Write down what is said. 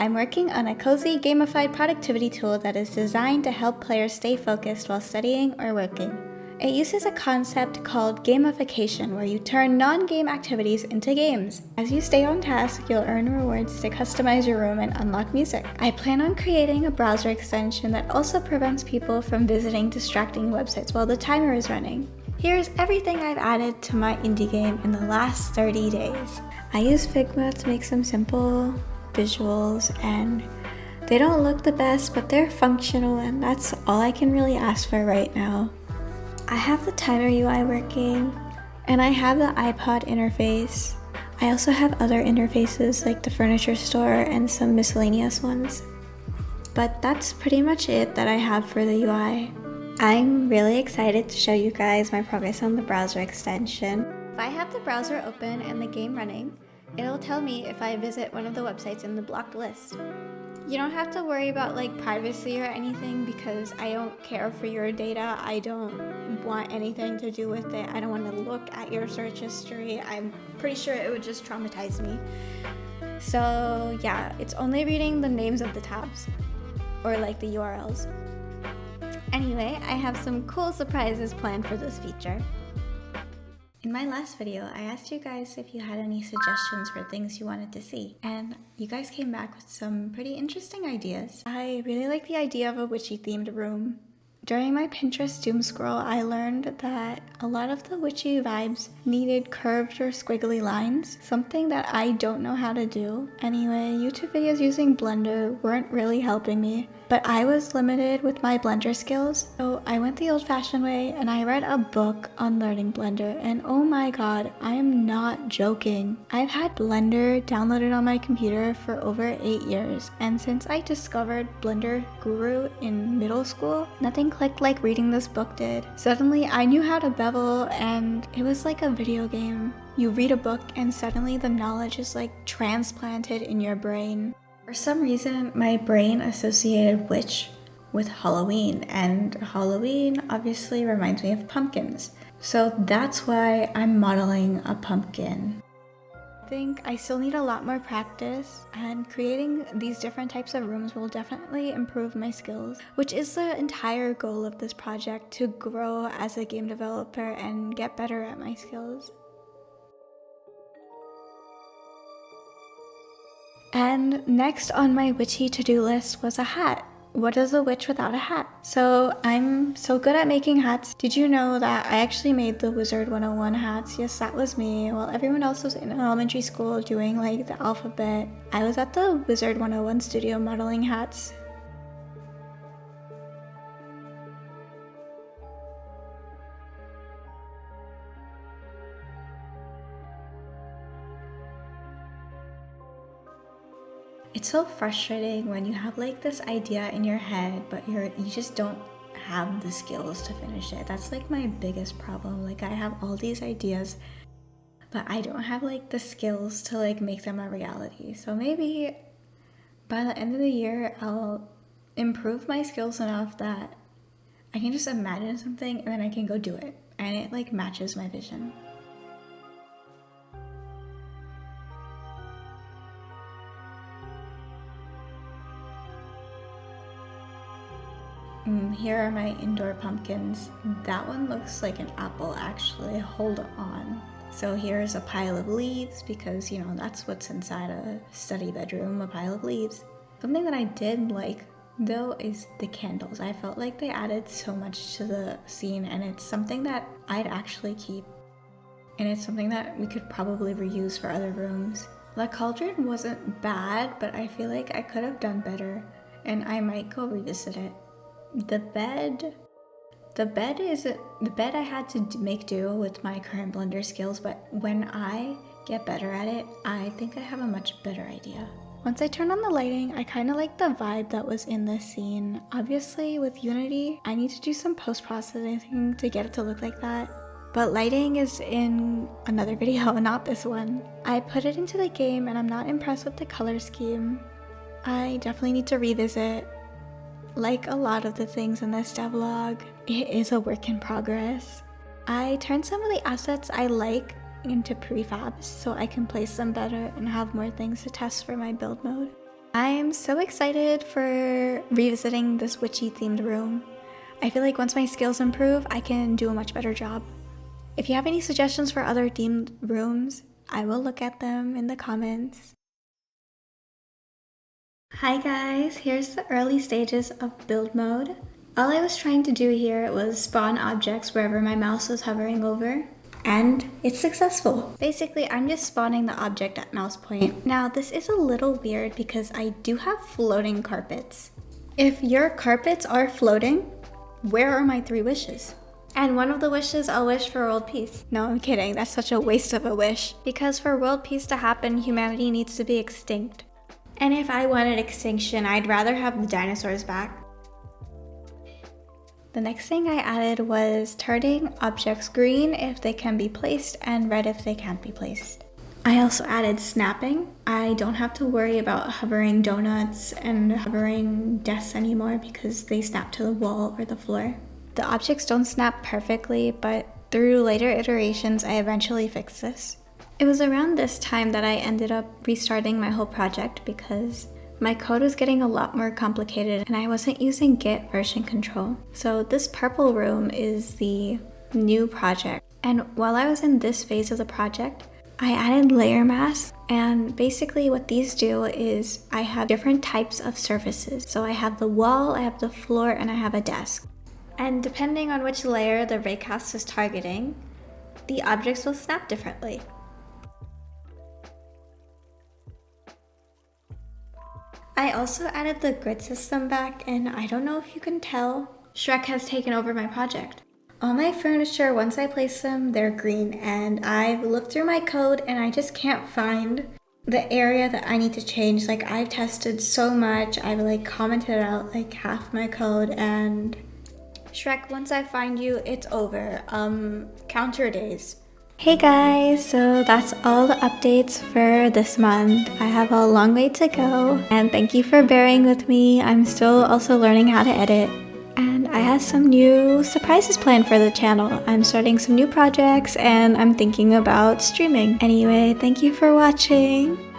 I'm working on a cozy gamified productivity tool that is designed to help players stay focused while studying or working. It uses a concept called gamification, where you turn non-game activities into games. As you stay on task, you'll earn rewards to customize your room and unlock music. I plan on creating a browser extension that also prevents people from visiting distracting websites while the timer is running. Here's everything I've added to my indie game in the last 30 days. I use Figma to make some simple visuals, and they don't look the best, but they're functional, and that's all I can really ask for right now. I have the timer UI working, and I have the iPod interface. I also have other interfaces like the furniture store and some miscellaneous ones. But that's pretty much it that I have for the UI. I'm really excited to show you guys my progress on the browser extension. If I have the browser open and the game running, it'll tell me if I visit one of the websites in the blocked list. You don't have to worry about privacy or anything, because I don't care for your data. I don't want anything to do with it. I don't want to look at your search history. I'm pretty sure it would just traumatize me. So yeah, it's only reading the names of the tabs or the URLs. Anyway, I have some cool surprises planned for this feature. In my last video, I asked you guys if you had any suggestions for things you wanted to see, and you guys came back with some pretty interesting ideas. I really like the idea of a witchy themed room. During my Pinterest doom scroll, I learned that a lot of the witchy vibes needed curved or squiggly lines, something that I don't know how to do. Anyway, YouTube videos using Blender weren't really helping me, but I was limited with my Blender skills, so I went the old-fashioned way and I read a book on learning Blender, and oh my god, I am not joking. I've had Blender downloaded on my computer for over 8 years, and since I discovered Blender Guru in middle school, nothing clicked like reading this book did. Suddenly I knew how to bevel, and it was like a video game. You read a book and suddenly the knowledge is transplanted in your brain. For some reason, my brain associated witch with Halloween, and Halloween obviously reminds me of pumpkins. So that's why I'm modeling a pumpkin. I think I still need a lot more practice, and creating these different types of rooms will definitely improve my skills, which is the entire goal of this project, to grow as a game developer and get better at my skills. And next on my witchy to-do list was a hat. What is a witch without a hat? So I'm so good at making hats. Did you know that I actually made the Wizard 101 hats? Yes, that was me. While everyone else was in elementary school doing the alphabet, I was at the Wizard 101 studio modeling hats. It's so frustrating when you have this idea in your head, but you just don't have the skills to finish it. That's my biggest problem. I have all these ideas, but I don't have the skills to make them a reality. So maybe by the end of the year, I'll improve my skills enough that I can just imagine something and then I can go do it, and it matches my vision. Here are my indoor pumpkins. That one looks like an apple, actually. Hold on. So here's a pile of leaves, because that's what's inside a study bedroom, a pile of leaves. Something that I did like though is the candles. I felt like they added so much to the scene, and it's something that I'd actually keep, and it's something that we could probably reuse for other rooms. The cauldron wasn't bad, but I feel like I could have done better, and I might go revisit it. The bed I had to make do with my current Blender skills, but when I get better at it, I think I have a much better idea. Once I turn on the lighting, I kind of like the vibe that was in this scene. Obviously, with Unity, I need to do some post-processing to get it to look like that. But lighting is in another video, not this one. I put it into the game and I'm not impressed with the color scheme. I definitely need to revisit. Like a lot of the things in this devlog, it is a work in progress. I turned some of the assets I like into prefabs so I can place them better and have more things to test for my build mode. I'm so excited for revisiting this witchy themed room. I feel like once my skills improve, I can do a much better job. If you have any suggestions for other themed rooms, I will look at them in the comments. Hi guys, here's the early stages of build mode. All I was trying to do here was spawn objects wherever my mouse was hovering over, and it's successful. Basically, I'm just spawning the object at mouse point. Now, this is a little weird because I do have floating carpets. If your carpets are floating, where are my 3 wishes? And one of the wishes, I'll wish for world peace. No, I'm kidding, that's such a waste of a wish. Because for world peace to happen, humanity needs to be extinct. And if I wanted extinction, I'd rather have the dinosaurs back. The next thing I added was turning objects green if they can be placed and red if they can't be placed. I also added snapping. I don't have to worry about hovering donuts and hovering desks anymore because they snap to the wall or the floor. The objects don't snap perfectly, but through later iterations, I eventually fixed this. It was around this time that I ended up restarting my whole project because my code was getting a lot more complicated and I wasn't using Git version control. So this purple room is the new project. And while I was in this phase of the project, I added layer masks, and basically what these do is I have different types of surfaces. So I have the wall, I have the floor, and I have a desk. And depending on which layer the raycast is targeting, the objects will snap differently. I also added the grid system back, and I don't know if you can tell, Shrek has taken over my project. All my furniture, once I place them, they're green, and I've looked through my code and I just can't find the area that I need to change. Like, I've tested so much, I've commented out half my code, and Shrek, once I find you, it's over. Counter days. Hey guys, so that's all the updates for this month. I have a long way to go, and thank you for bearing with me. I'm still also learning how to edit, and I have some new surprises planned for the channel. I'm starting some new projects, and I'm thinking about streaming. Anyway, thank you for watching.